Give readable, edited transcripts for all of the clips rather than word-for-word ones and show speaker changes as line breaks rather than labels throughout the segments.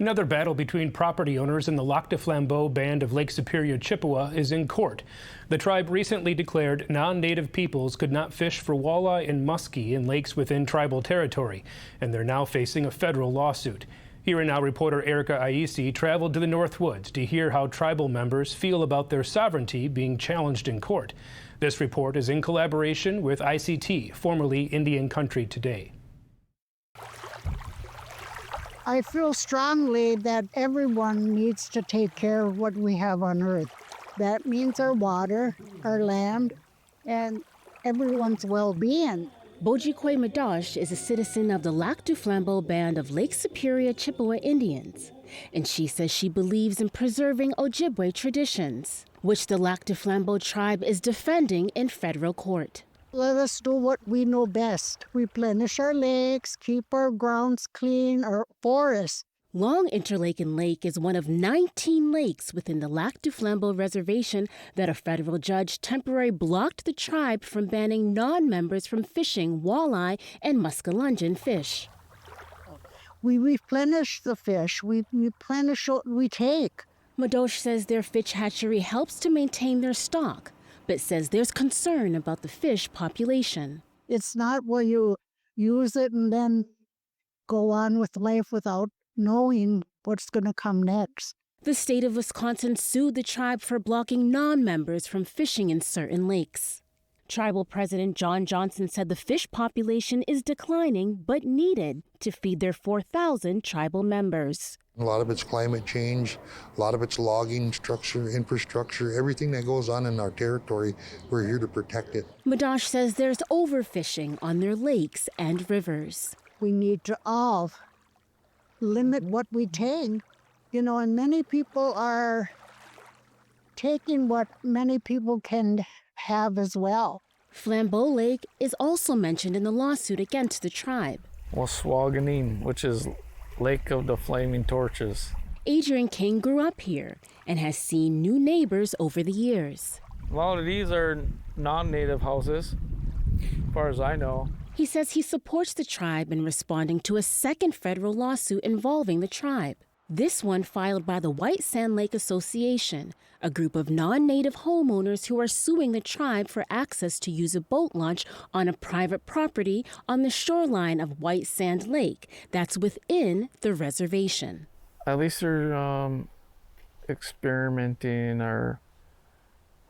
Another battle between property owners and the Lac du Flambeau Band of Lake Superior Chippewa is in court. The tribe recently declared non-native peoples could not fish for walleye and muskie in lakes within tribal territory, and they're now facing a federal lawsuit. Here and Now reporter Erica Aisi traveled to the Northwoods to hear how tribal members feel about their sovereignty being challenged in court. This report is in collaboration with ICT, formerly Indian Country Today.
I feel strongly that everyone needs to take care of what we have on Earth. That means our water, our land, and everyone's well-being.
Bojikwe Madosh is a citizen of the Lac du Flambeau Band of Lake Superior Chippewa Indians, and she says she believes in preserving Ojibwe traditions, which the Lac du Flambeau tribe is defending in federal court.
Let us do what we know best. Replenish our lakes, keep our grounds clean, our forests.
Long Interlaken Lake is one of 19 lakes within the Lac du Flambeau Reservation that a federal judge temporarily blocked the tribe from banning non-members from fishing walleye and muskellungeon fish.
We replenish the fish. We replenish what we take.
Madosh says their fish hatchery helps to maintain their stock, but says there's concern about the fish population.
It's not where you use it and then go on with life without knowing what's going to come next.
The state of Wisconsin sued the tribe for blocking non-members from fishing in certain lakes. Tribal President John Johnson said the fish population is declining but needed to feed their 4,000 tribal members.
A lot of it's climate change, a lot of it's logging structure, infrastructure, everything that goes on in our territory, we're here to protect it.
Madosh says there's overfishing on their lakes and rivers.
We need to all limit what we take, and many people are taking what many people can have as well.
Flambeau Lake is also mentioned in the lawsuit against the tribe.
Waswaganim, which is Lake of the Flaming Torches.
Adrian King grew up here and has seen new neighbors over the years.
A lot of these are non-native houses, as far as I know.
He says he supports the tribe in responding to a second federal lawsuit involving the tribe. This one filed by the White Sand Lake Association, a group of non-native homeowners who are suing the tribe for access to use a boat launch on a private property on the shoreline of White Sand Lake that's within the reservation.
At least they're experimenting or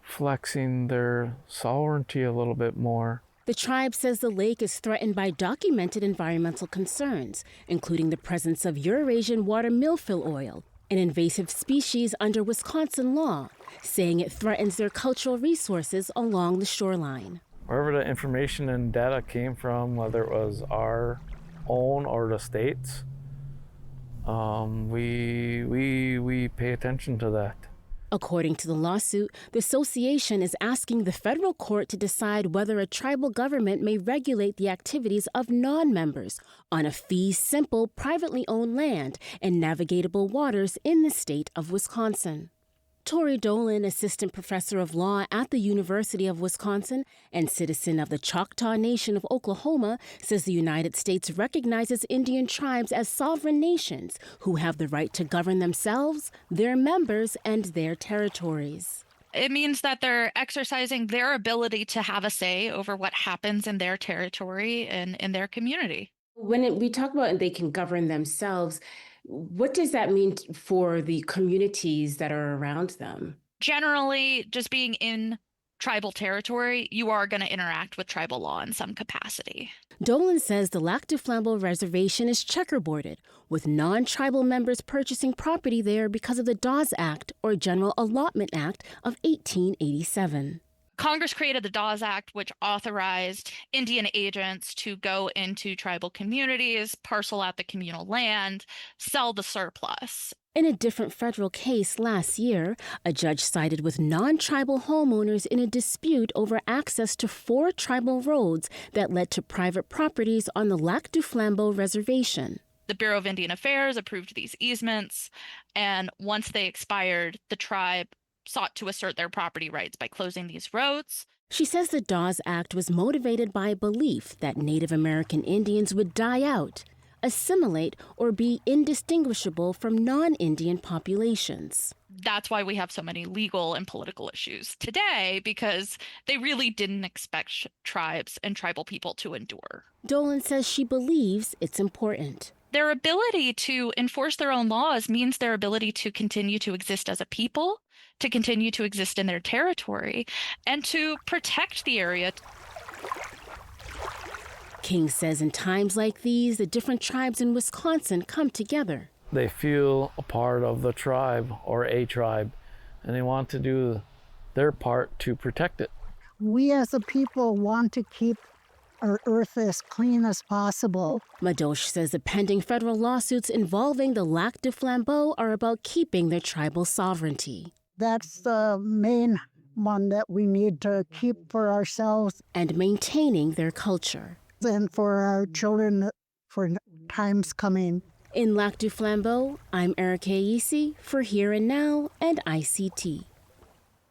flexing their sovereignty a little bit more.
The tribe says the lake is threatened by documented environmental concerns, including the presence of Eurasian water milfoil oil, an invasive species under Wisconsin law, saying it threatens their cultural resources along the shoreline.
Wherever the information and data came from, whether it was our own or the state's, we pay attention to that.
According to the lawsuit, the association is asking the federal court to decide whether a tribal government may regulate the activities of non-members on a fee-simple, privately owned land and navigatable waters in the state of Wisconsin. Tori Dolan, assistant professor of law at the University of Wisconsin and citizen of the Choctaw Nation of Oklahoma, says the United States recognizes Indian tribes as sovereign nations who have the right to govern themselves, their members, and their territories.
It means that they're exercising their ability to have a say over what happens in their territory and in their community.
When we talk about they can govern themselves, what does that mean for the communities that are around them?
Generally, just being in tribal territory, you are going to interact with tribal law in some capacity.
Dolan says the Lac du Flambeau Reservation is checkerboarded, with non-tribal members purchasing property there because of the Dawes Act, or General Allotment Act, of 1887.
Congress created the Dawes Act, which authorized Indian agents to go into tribal communities, parcel out the communal land, sell the surplus.
In a different federal case last year, a judge sided with non-tribal homeowners in a dispute over access to 4 tribal roads that led to private properties on the Lac du Flambeau Reservation.
The Bureau of Indian Affairs approved these easements, and once they expired, the tribe sought to assert their property rights by closing these roads.
She says the Dawes Act was motivated by a belief that Native American Indians would die out, assimilate, or be indistinguishable from non-Indian populations.
That's why we have so many legal and political issues today, because they really didn't expect tribes and tribal people to endure.
Dolan says she believes it's important.
Their ability to enforce their own laws means their ability to continue to exist as a people, to continue to exist in their territory, and to protect the area.
King says in times like these, the different tribes in Wisconsin come together.
They feel a part of the tribe or a tribe, and they want to do their part to protect it.
We as a people want to keep our earth as clean as possible.
Madosh says the pending federal lawsuits involving the Lac du Flambeau are about keeping their tribal sovereignty.
That's the main one that we need to keep for ourselves
and maintaining their culture.
And for our children for times coming.
In Lac du Flambeau, I'm Erica Yisi for Here and Now and ICT.